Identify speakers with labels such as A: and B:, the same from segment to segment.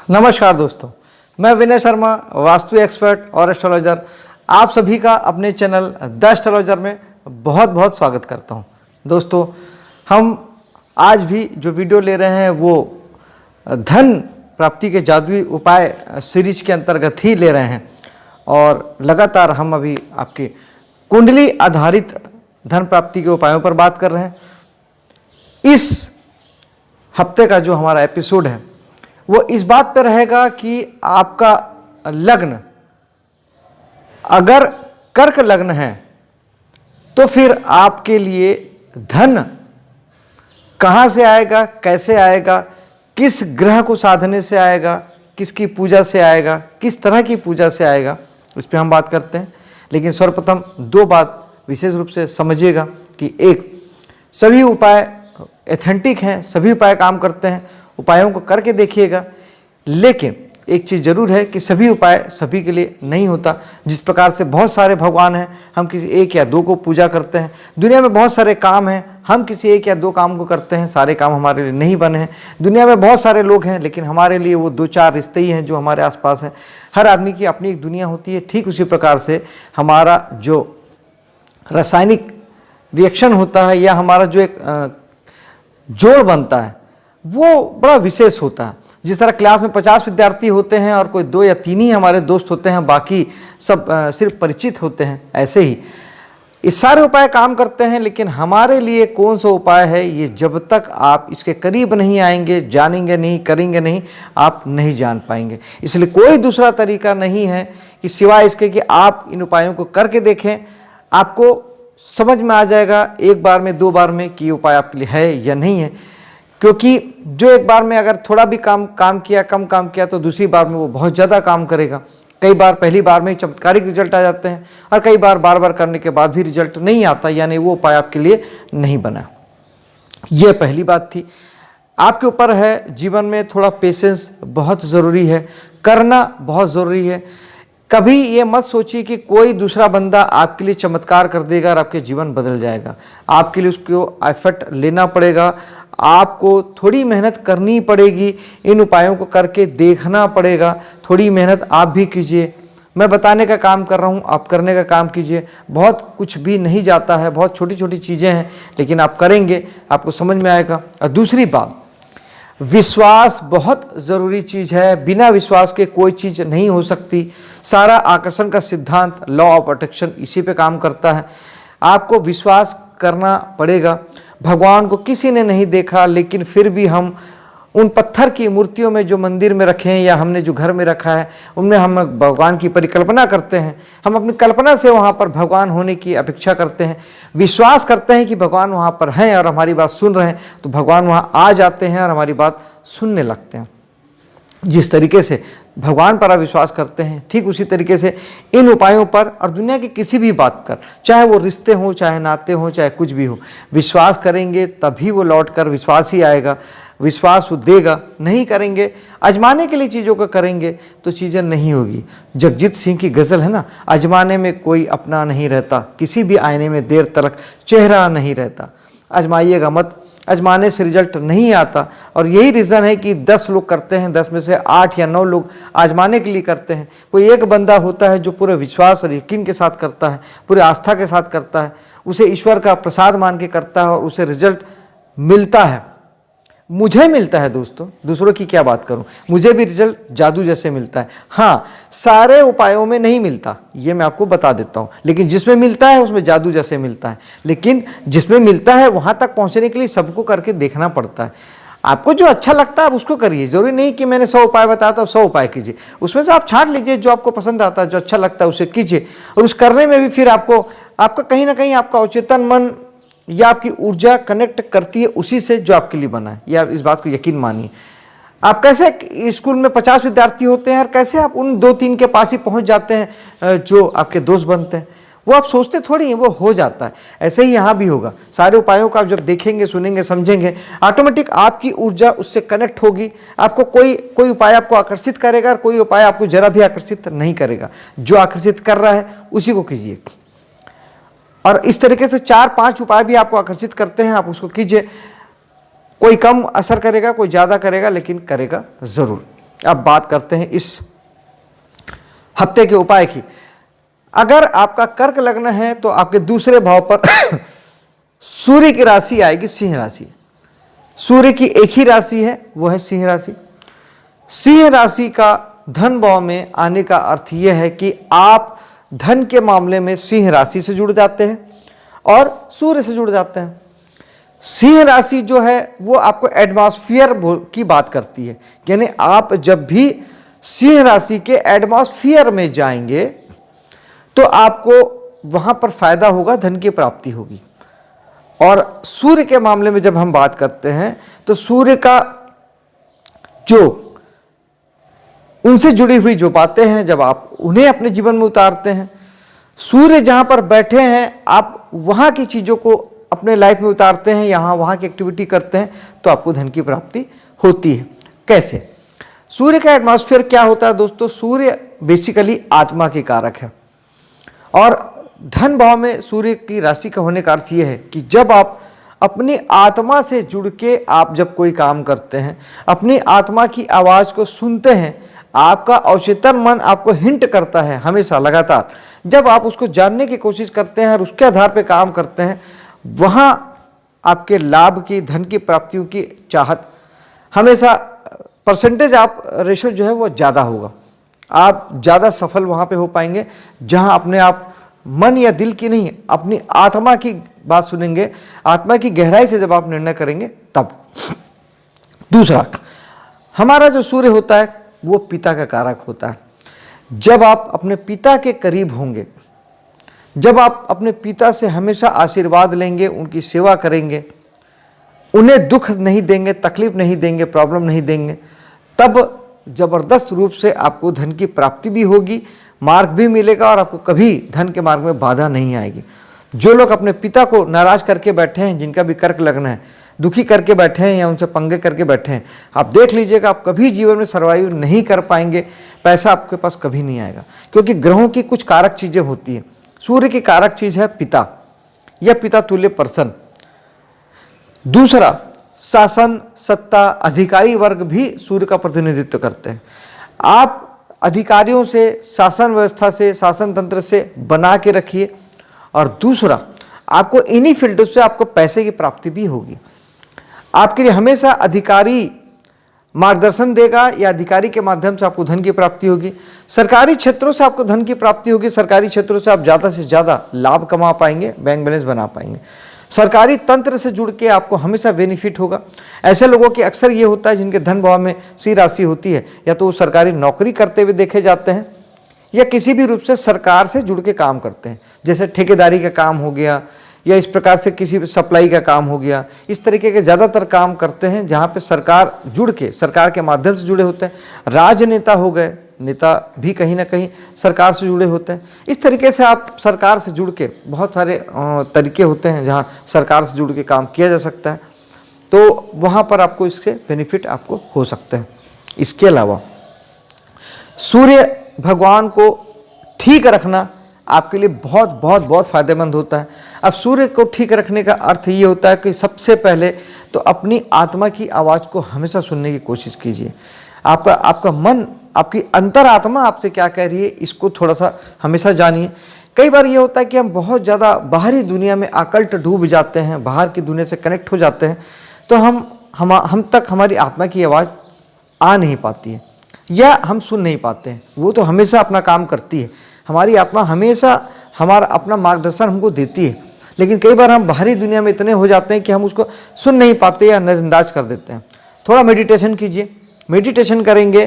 A: नमस्कार दोस्तों, मैं विनय शर्मा, वास्तु एक्सपर्ट और एस्ट्रोलॉजर, आप सभी का अपने चैनल द एस्ट्रोलॉजर में बहुत बहुत स्वागत करता हूं। दोस्तों, हम आज भी जो वीडियो ले रहे हैं वो धन प्राप्ति के जादुई उपाय सीरीज के अंतर्गत ही ले रहे हैं और लगातार हम अभी आपके कुंडली आधारित धन प्राप्ति के उपायों पर बात कर रहे हैं। इस हफ्ते का जो हमारा एपिसोड है वो इस बात पर रहेगा कि आपका लग्न अगर कर्क लग्न है तो फिर आपके लिए धन कहाँ से आएगा, कैसे आएगा, किस ग्रह को साधने से आएगा, किसकी पूजा से आएगा, किस तरह की पूजा से आएगा, इस पर हम बात करते हैं। लेकिन सर्वप्रथम दो बात विशेष रूप से समझिएगा कि एक, सभी उपाय एथेंटिक हैं, सभी उपाय काम करते हैं, उपायों को करके देखिएगा। लेकिन एक चीज़ जरूर है कि सभी उपाय सभी के लिए नहीं होता। जिस प्रकार से बहुत सारे भगवान हैं, हम किसी एक या दो को पूजा करते हैं। दुनिया में बहुत सारे काम हैं, हम किसी एक या दो काम को करते हैं, सारे काम हमारे लिए नहीं बने हैं। दुनिया में बहुत सारे लोग हैं, लेकिन हमारे लिए वो दो चार रिश्ते ही हैं जो हमारे आसपास हैं। हर आदमी की अपनी एक दुनिया होती है। ठीक उसी प्रकार से हमारा जो रासायनिक रिएक्शन होता है या हमारा जो एक जोड़ बनता है वो बड़ा विशेष होता है। जिस तरह क्लास में 50 विद्यार्थी होते हैं और कोई 2 या 3 ही हमारे दोस्त होते हैं, बाकी सब सिर्फ परिचित होते हैं, ऐसे ही ये सारे उपाय काम करते हैं। लेकिन हमारे लिए कौन सा उपाय है, ये जब तक आप इसके करीब नहीं आएंगे, जानेंगे नहीं, करेंगे नहीं, आप नहीं जान पाएंगे। इसलिए कोई दूसरा तरीका नहीं है कि सिवाय इसके कि आप इन उपायों को करके देखें। आपको समझ में आ जाएगा एक बार में, दो बार में कि उपाय आपके लिए है या नहीं है। क्योंकि जो एक बार में अगर थोड़ा भी काम किया, कम काम किया, तो दूसरी बार में वो बहुत ज़्यादा काम करेगा। कई बार पहली बार में चमत्कारिक रिजल्ट आ जाते हैं और कई बार बार करने के बाद भी रिजल्ट नहीं आता, यानी वो उपाय आपके लिए नहीं बना। ये पहली बात थी। आपके ऊपर है, जीवन में थोड़ा पेशेंस बहुत ज़रूरी है, करना बहुत ज़रूरी है। कभी ये मत सोचिए कि कोई दूसरा बंदा आपके लिए चमत्कार कर देगा और आपके जीवन बदल जाएगा। आपके लिए उसको एफर्ट लेना पड़ेगा, आपको थोड़ी मेहनत करनी पड़ेगी, इन उपायों को करके देखना पड़ेगा। थोड़ी मेहनत आप भी कीजिए। मैं बताने का काम कर रहा हूँ, आप करने का काम कीजिए। बहुत कुछ भी नहीं जाता है, बहुत छोटी छोटी चीज़ें हैं, लेकिन आप करेंगे आपको समझ में आएगा। और दूसरी बात, विश्वास बहुत ज़रूरी चीज़ है। बिना विश्वास के कोई चीज़ नहीं हो सकती। सारा आकर्षण का सिद्धांत, लॉ ऑफ अट्रैक्शन, इसी पे काम करता है। आपको विश्वास करना पड़ेगा। भगवान को किसी ने नहीं देखा, लेकिन फिर भी हम उन पत्थर की मूर्तियों में जो मंदिर में रखे हैं या हमने जो घर में रखा है, उनमें हम भगवान की परिकल्पना करते हैं। हम अपनी कल्पना से वहाँ पर भगवान होने की अपेक्षा करते हैं, विश्वास करते हैं कि भगवान वहाँ पर हैं और हमारी बात सुन रहे हैं, तो भगवान वहाँ आ जाते हैं और हमारी बात सुनने लगते हैं। जिस तरीके से भगवान पर आप विश्वास करते हैं, ठीक उसी तरीके से इन उपायों पर और दुनिया की किसी भी बात कर, चाहे वो रिश्ते हों, चाहे नाते हों, चाहे कुछ भी हो, विश्वास करेंगे तभी वो लौट कर विश्वास ही आएगा। विश्वास वो देगा। नहीं करेंगे, आजमाने के लिए चीज़ों को करेंगे तो चीज़ें नहीं होगी। जगजीत सिंह की गज़ल है ना, आजमाने में कोई अपना नहीं रहता, किसी भी आईने में देर तक चेहरा नहीं रहता। आजमाइएगा मत, आजमाने से रिजल्ट नहीं आता। और यही रीज़न है कि 10 लोग करते हैं, 10 में से 8 या 9 लोग आजमाने के लिए करते हैं। कोई एक बंदा होता है जो पूरे विश्वास और यकीन के साथ करता है, पूरे आस्था के साथ करता है, उसे ईश्वर का प्रसाद मान के करता है और उसे रिजल्ट मिलता है। मुझे मिलता है दोस्तों, दूसरों की क्या बात करूं, मुझे भी रिजल्ट जादू जैसे मिलता है। हाँ, सारे उपायों में नहीं मिलता, ये मैं आपको बता देता हूं, लेकिन जिसमें मिलता है उसमें जादू जैसे मिलता है। लेकिन जिसमें मिलता है वहां तक पहुंचने के लिए सबको करके देखना पड़ता है। आपको जो अच्छा लगता है आप उसको करिए। जरूरी नहीं कि मैंने 100 उपाय बताया तो 100 उपाय कीजिए, उसमें से आप छांट लीजिए जो आपको पसंद आता है, जो अच्छा लगता है उसे कीजिए। और उस करने में भी फिर आपका कहीं ना कहीं आपका अवचेतन मन या आपकी ऊर्जा कनेक्ट करती है उसी से जो आपके लिए बना है। या इस बात को यकीन मानिए। आप कैसे स्कूल में 50 विद्यार्थी होते हैं और कैसे आप उन 2-3 के पास ही पहुंच जाते हैं जो आपके दोस्त बनते हैं, वो आप सोचते थोड़ी हैं, वो हो जाता है। ऐसे ही यहाँ भी होगा। सारे उपायों को आप जब देखेंगे, सुनेंगे, समझेंगे, ऑटोमेटिक आपकी ऊर्जा उससे कनेक्ट होगी। आपको कोई उपाय आपको आकर्षित करेगा और कोई उपाय आपको जरा भी आकर्षित नहीं करेगा। जो आकर्षित कर रहा है उसी को कीजिए। और इस तरीके से 4-5 उपाय भी आपको आकर्षित करते हैं, आप उसको कीजिए। कोई कम असर करेगा, कोई ज़्यादा करेगा, लेकिन करेगा ज़रूर। अब बात करते हैं इस हफ्ते के उपाय की। अगर आपका कर्क लग्न है तो आपके दूसरे भाव पर सूर्य की राशि आएगी सिंह राशि। सूर्य की एक ही राशि है, वो है सिंह राशि। सिंह राशि का धन भाव में आने का अर्थ यह है कि आप धन के मामले में सिंह राशि से जुड़ जाते हैं और सूर्य से जुड़ जाते हैं। सिंह राशि जो है वो आपको एटमॉस्फेयर की बात करती है, यानी आप जब भी सिंह राशि के एटमॉस्फेयर में जाएंगे तो आपको वहां पर फायदा होगा, धन की प्राप्ति होगी। और सूर्य के मामले में जब हम बात करते हैं तो सूर्य का जो उनसे जुड़ी हुई जो बातें हैं, जब आप उन्हें अपने जीवन में उतारते हैं, सूर्य जहां पर बैठे हैं आप वहां की चीजों को अपने लाइफ में उतारते हैं, यहां वहां की एक्टिविटी करते हैं, तो आपको धन की प्राप्ति होती है। कैसे? सूर्य का एटमॉस्फेयर क्या होता है दोस्तों? सूर्य बेसिकली आत्मा के कारक है और धन भाव में सूर्य की राशि का होने का अर्थ यह है कि जब आप अपनी आत्मा से जुड़ के आप जब कोई काम करते हैं, अपनी आत्मा की आवाज को सुनते हैं, आपका अवचेतन मन आपको हिंट करता है हमेशा लगातार। जब आप उसको जानने की कोशिश करते हैं और उसके आधार पर काम करते हैं, वहां आपके लाभ की, धन की प्राप्तियों की चाहत हमेशा परसेंटेज आप रेशो जो है वो ज़्यादा होगा। आप ज़्यादा सफल वहाँ पे हो पाएंगे जहाँ अपने आप मन या दिल की नहीं, अपनी आत्मा की बात सुनेंगे, आत्मा की गहराई से जब आप निर्णय करेंगे तब। दूसरा, हमारा जो सूर्य होता है वो पिता का कारक होता है। जब आप अपने पिता के करीब होंगे, जब आप अपने पिता से हमेशा आशीर्वाद लेंगे, उनकी सेवा करेंगे, उन्हें दुख नहीं देंगे, तकलीफ नहीं देंगे, प्रॉब्लम नहीं देंगे, तब जबरदस्त रूप से आपको धन की प्राप्ति भी होगी, मार्ग भी मिलेगा और आपको कभी धन के मार्ग में बाधा नहीं आएगी। जो लोग अपने पिता को नाराज करके बैठे हैं, जिनका भी कर्क लग्न है, दुखी करके बैठे हैं या उनसे पंगे करके बैठे हैं, आप देख लीजिएगा आप कभी जीवन में सर्वाइव नहीं कर पाएंगे, पैसा आपके पास कभी नहीं आएगा। क्योंकि ग्रहों की कुछ कारक चीजें होती हैं। सूर्य की कारक चीज है पिता या पिता तुल्य पर्सन। दूसरा, शासन, सत्ता, अधिकारी वर्ग भी सूर्य का प्रतिनिधित्व करते हैं। आप अधिकारियों से, शासन व्यवस्था से, शासन तंत्र से बना के रखिए। और दूसरा, आपको इन्हीं फील्डों से आपको पैसे की प्राप्ति भी होगी। आपके लिए हमेशा अधिकारी मार्गदर्शन देगा या अधिकारी के माध्यम से आपको धन की प्राप्ति होगी। सरकारी क्षेत्रों से आपको धन की प्राप्ति होगी। सरकारी क्षेत्रों से आप ज़्यादा से ज़्यादा लाभ कमा पाएंगे, बैंक बैलेंस बना पाएंगे। सरकारी तंत्र से जुड़ के आपको हमेशा बेनिफिट होगा। ऐसे लोगों की अक्सर ये होता है जिनके धन भाव में सी राशि होती है, या तो वो सरकारी नौकरी करते हुए देखे जाते हैं या किसी भी रूप से सरकार से जुड़ के काम करते हैं, जैसे ठेकेदारी का काम हो गया या इस प्रकार से किसी भी सप्लाई का काम हो गया। इस तरीके के ज़्यादातर काम करते हैं जहाँ पे सरकार जुड़ के, सरकार के माध्यम से जुड़े होते हैं। राजनेता हो गए, नेता भी कहीं ना कहीं सरकार से जुड़े होते हैं। इस तरीके से आप सरकार से जुड़ के, बहुत सारे तरीके होते हैं जहाँ सरकार से जुड़ के काम किया जा सकता है, तो वहाँ पर आपको इससे बेनिफिट आपको हो सकते हैं। इसके अलावा सूर्य भगवान को ठीक रखना आपके लिए बहुत बहुत बहुत फायदेमंद होता है। अब सूर्य को ठीक रखने का अर्थ ये होता है कि सबसे पहले तो अपनी आत्मा की आवाज़ को हमेशा सुनने की कोशिश कीजिए। आपका मन, आपकी अंतरात्मा आपसे क्या कह रही है, इसको थोड़ा सा हमेशा जानिए। कई बार ये होता है कि हम बहुत ज़्यादा बाहरी दुनिया में आकल्ट डूब जाते हैं, बाहर की दुनिया से कनेक्ट हो जाते हैं, तो हम तक हमारी आत्मा की आवाज़ आ नहीं पाती है या हम सुन नहीं पाते हैं। वो तो हमेशा अपना काम करती है, हमारी आत्मा हमेशा हमारा अपना मार्गदर्शन हमको देती है, लेकिन कई बार हम बाहरी दुनिया में इतने हो जाते हैं कि हम उसको सुन नहीं पाते या नज़रअंदाज कर देते हैं। थोड़ा मेडिटेशन कीजिए। मेडिटेशन करेंगे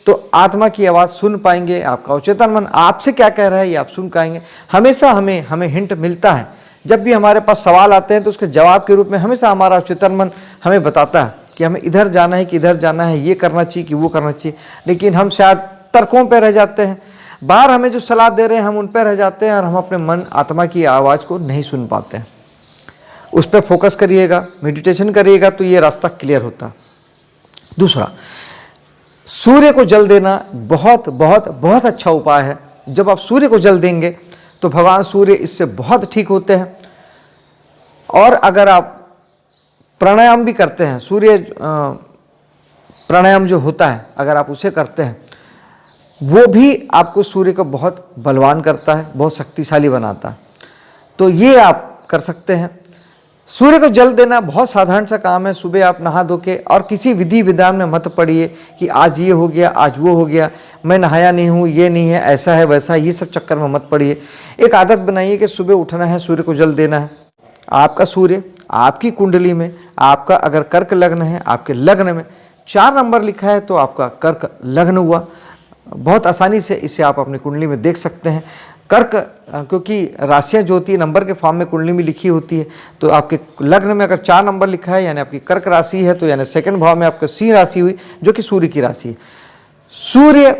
A: तो आत्मा की आवाज़ सुन पाएंगे। आपका अवचेतन मन आपसे क्या कह रहा है ये आप सुन पाएंगे। हमेशा हमें हिंट मिलता है। जब भी हमारे पास सवाल आते हैं तो उसके जवाब के रूप में हमेशा हमारा अवचेतन मन हमें बताता है कि हमें इधर जाना है कि इधर जाना है, ये करना चाहिए कि वो करना चाहिए। लेकिन हम शायद तर्कों पर रह जाते हैं, बाहर हमें जो सलाह दे रहे हैं हम उन पर रह जाते हैं और हम अपने मन, आत्मा की आवाज़ को नहीं सुन पाते हैं। उस पर फोकस करिएगा, मेडिटेशन करिएगा तो ये रास्ता क्लियर होता है। दूसरा, सूर्य को जल देना बहुत बहुत बहुत अच्छा उपाय है। जब आप सूर्य को जल देंगे तो भगवान सूर्य इससे बहुत ठीक होते हैं। और अगर आप प्राणायाम भी करते हैं, सूर्य प्राणायाम जो होता है अगर आप उसे करते हैं, वो भी आपको सूर्य को बहुत बलवान करता है, बहुत शक्तिशाली बनाता है। तो ये आप कर सकते हैं। सूर्य को जल देना बहुत साधारण सा काम है। सुबह आप नहा धो के, और किसी विधि विधान में मत पड़िए कि आज ये हो गया, आज वो हो गया, मैं नहाया नहीं हूँ, ये नहीं है, ऐसा है वैसा, ये सब चक्कर में मत पड़िए। एक आदत बनाइए कि सुबह उठना है, सूर्य को जल देना है। आपका सूर्य आपकी कुंडली में, आपका अगर कर्क लग्न है, आपके लग्न में 4 नंबर लिखा है तो आपका कर्क लग्न हुआ। बहुत आसानी से इसे आप अपनी कुंडली में देख सकते हैं। कर्क, क्योंकि राशियां जो होती है नंबर के फॉर्म में कुंडली में लिखी होती है, तो आपके लग्न में अगर 4 नंबर लिखा है यानी आपकी कर्क राशि है, तो यानी सेकंड भाव में आपका सिंह राशि हुई, जो कि सूर्य की राशि है। सूर्य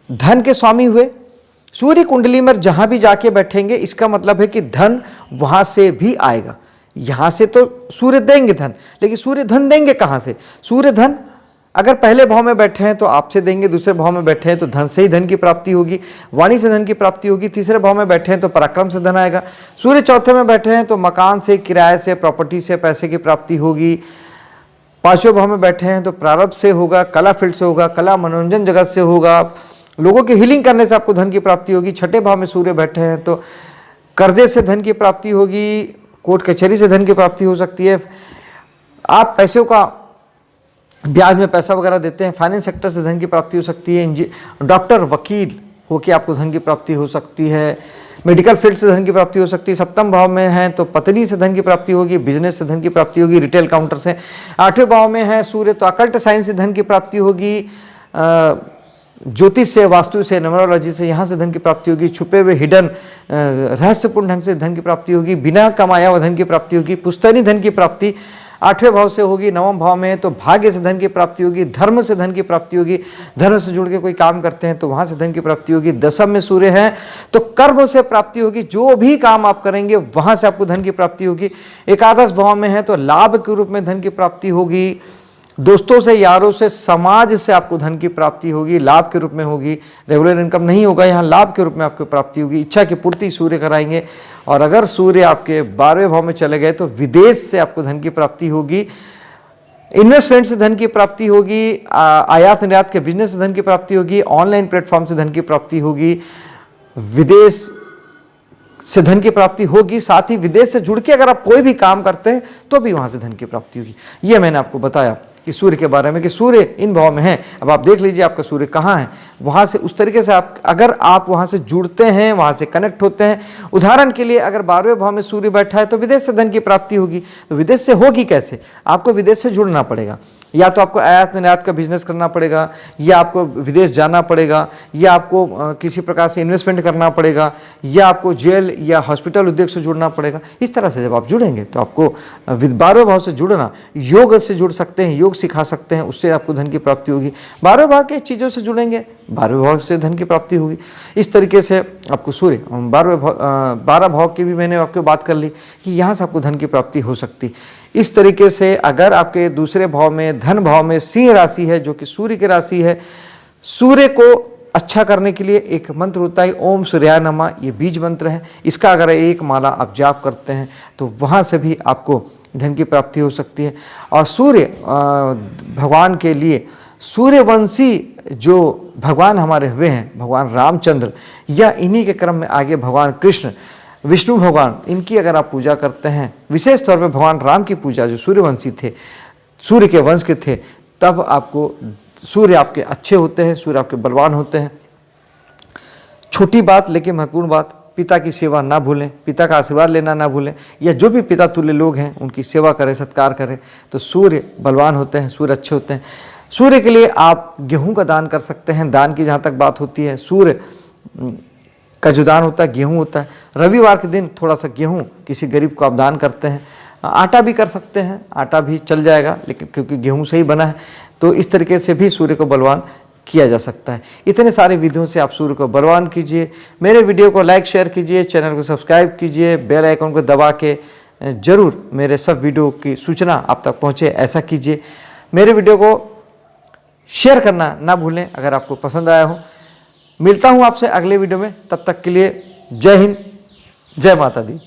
A: धन के स्वामी हुए। सूर्य कुंडली में जहां भी जाके बैठेंगे, इसका मतलब है कि धन वहां से भी आएगा। यहां से तो सूर्य देंगे धन, लेकिन सूर्य धन देंगे कहां से? सूर्य धन अगर पहले भाव में बैठे हैं तो आपसे देंगे, दूसरे भाव में बैठे हैं तो धन से ही धन की प्राप्ति होगी, वाणी से धन की प्राप्ति होगी, तीसरे भाव में बैठे हैं तो पराक्रम से धन आएगा, सूर्य चौथे में बैठे हैं तो मकान से, किराए से, प्रॉपर्टी से पैसे की प्राप्ति होगी, पांचवें भाव में बैठे हैं तो प्रारब्ध से होगा, कला फील्ड से होगा, कला मनोरंजन जगत से होगा, लोगों की हीलिंग करने से आपको धन की प्राप्ति होगी। छठे भाव में सूर्य बैठे हैं तो कर्जे से धन की प्राप्ति होगी, कोर्ट कचहरी से धन की प्राप्ति हो सकती है, आप पैसों का ब्याज में पैसा वगैरह देते हैं, फाइनेंस सेक्टर से धन की प्राप्ति हो सकती है, डॉक्टर वकील होकर आपको धन की प्राप्ति हो सकती है, मेडिकल फील्ड से धन की प्राप्ति हो सकती है। सप्तम भाव में है तो पत्नी से धन की प्राप्ति होगी, बिजनेस से धन की प्राप्ति होगी, रिटेल काउंटर से। आठवें भाव में है सूर्य तो अकल्ट साइंस से धन की प्राप्ति होगी, ज्योतिष से, वास्तु से, न्यूमरोलॉजी से, यहाँ से धन की प्राप्ति होगी, छुपे हुए हिडन रहस्यपूर्ण ढंग से धन की प्राप्ति होगी, बिना कमाया हुआ धन की प्राप्ति होगी, पुश्तैनी धन की प्राप्ति 8वें भाव से होगी। 9वें भाव में तो भाग्य से धन की प्राप्ति होगी, धर्म से धन की प्राप्ति होगी, धर्म से जुड़ के कोई काम करते हैं तो वहां से धन की प्राप्ति होगी। 10वें में सूर्य है तो कर्म से प्राप्ति होगी, जो भी काम आप करेंगे वहां से आपको धन की प्राप्ति होगी। 11 भाव में है तो लाभ के रूप में धन की प्राप्ति होगी, दोस्तों से, यारों से, समाज से आपको धन की प्राप्ति होगी, लाभ के रूप में होगी। रेगुलर इनकम नहीं होगा, यहाँ लाभ के रूप में आपको प्राप्ति होगी। इच्छा की पूर्ति सूर्य कराएंगे। और अगर सूर्य आपके 12वें भाव में चले गए तो विदेश से आपको धन की प्राप्ति होगी, इन्वेस्टमेंट से धन की प्राप्ति होगी, आयात निर्यात के बिजनेस से धन की प्राप्ति होगी, ऑनलाइन प्लेटफॉर्म से धन की प्राप्ति होगी, विदेश से धन की प्राप्ति होगी। साथ ही विदेश से जुड़ के अगर आप कोई भी काम करते हैं तो भी वहां से धन की प्राप्ति होगी। ये मैंने आपको बताया कि सूर्य के बारे में कि सूर्य इन भाव में है। अब आप देख लीजिए आपका सूर्य कहाँ है, वहां से उस तरीके से आप अगर आप वहां से जुड़ते हैं, वहां से कनेक्ट होते हैं। उदाहरण के लिए अगर 12वें भाव में सूर्य बैठा है तो विदेश से धन की प्राप्ति होगी। तो विदेश से होगी कैसे? आपको विदेश से जुड़ना पड़ेगा, या तो आपको आयात निर्यात का बिजनेस करना पड़ेगा, या आपको विदेश जाना पड़ेगा, या आपको किसी प्रकार से इन्वेस्टमेंट करना पड़ेगा, या आपको जेल या हॉस्पिटल उद्योग से जुड़ना पड़ेगा। इस तरह से जब आप जुड़ेंगे तो आपको 12वें भाव से जुड़ना, योग से जुड़ सकते हैं, योग सिखा सकते हैं, उससे आपको धन की प्राप्ति होगी। 12वें भाव के चीज़ों से जुड़ेंगे, 12वें भाव से धन की प्राप्ति होगी। इस तरीके से आपको सूर्य 12 भाव की भी मैंने आपको बात कर ली कि यहाँ से आपको धन की प्राप्ति हो सकती। इस तरीके से अगर आपके दूसरे भाव में, धन भाव में सिंह राशि है जो कि सूर्य की राशि है, सूर्य को अच्छा करने के लिए एक मंत्र होता है ओम सूर्याय नमः, ये बीज मंत्र है। इसका अगर एक माला आप जाप करते हैं तो वहाँ से भी आपको धन की प्राप्ति हो सकती है। और सूर्य भगवान के लिए सूर्यवंशी जो भगवान हमारे हुए हैं, भगवान रामचंद्र, या इन्हीं के क्रम में आगे भगवान कृष्ण, विष्णु भगवान, इनकी अगर आप पूजा करते हैं, विशेष तौर पे भगवान राम की पूजा जो सूर्यवंशी थे, सूर्य के वंश के थे, तब आपको सूर्य आपके अच्छे होते हैं, सूर्य आपके बलवान होते हैं। छोटी बात लेकिन महत्वपूर्ण बात, पिता की सेवा ना भूलें, पिता का आशीर्वाद लेना ना भूलें, या जो भी पिता तुल्य लोग हैं उनकी सेवा करें, सत्कार करें, तो सूर्य बलवान होते हैं, सूर्य अच्छे होते हैं। सूर्य के लिए आप गेहूं का दान कर सकते हैं। दान की जहाँ तक बात होती है, सूर्य का जो दान होता है गेहूं होता है। रविवार के दिन थोड़ा सा गेहूं किसी गरीब को आप दान करते हैं। आटा भी कर सकते हैं, आटा भी चल जाएगा, लेकिन क्योंकि गेहूं से ही बना है, तो इस तरीके से भी सूर्य को बलवान किया जा सकता है। इतने सारे विधियों से आप सूर्य को बलवान कीजिए। मेरे वीडियो को लाइक शेयर कीजिए, चैनल को सब्सक्राइब कीजिए, बेल आइकन को दबा के जरूर मेरे सब वीडियो की सूचना आप तक पहुँचे, ऐसा कीजिए। मेरे वीडियो को शेयर करना ना भूलें अगर आपको पसंद आया हो। मिलता हूँ आपसे अगले वीडियो में, तब तक के लिए जय हिंद, जय माता दी।